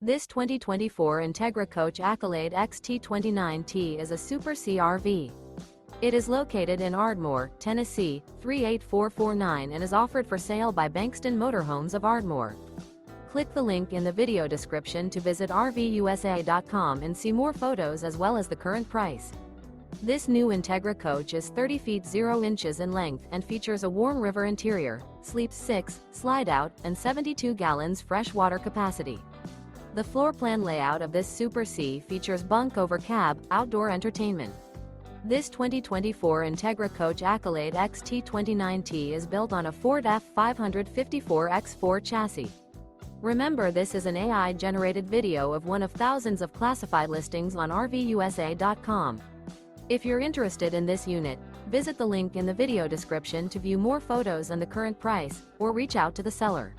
This 2024 Entegra Coach Accolade XT 29T is a Super C RV. It is located in Ardmore, Tennessee, 38449 and is offered for sale by Bankston Motorhomes of Ardmore. Click the link in the video description to visit RVUSA.com and see more photos as well as the current price. This new Entegra Coach is 30 feet 0 inches in length and features a warm river interior, sleeps 6, slide-out, and 72 gallons fresh water capacity. The floor plan layout of this Super C features Bunk Over Cab, outdoor entertainment. This 2024 Entegra Coach Accolade XT 29T is built on a Ford F550 4x4 chassis. Remember, this is an AI-generated video of one of thousands of classified listings on RVUSA.com. If you're interested in this unit, visit the link in the video description to view more photos and the current price, or reach out to the seller.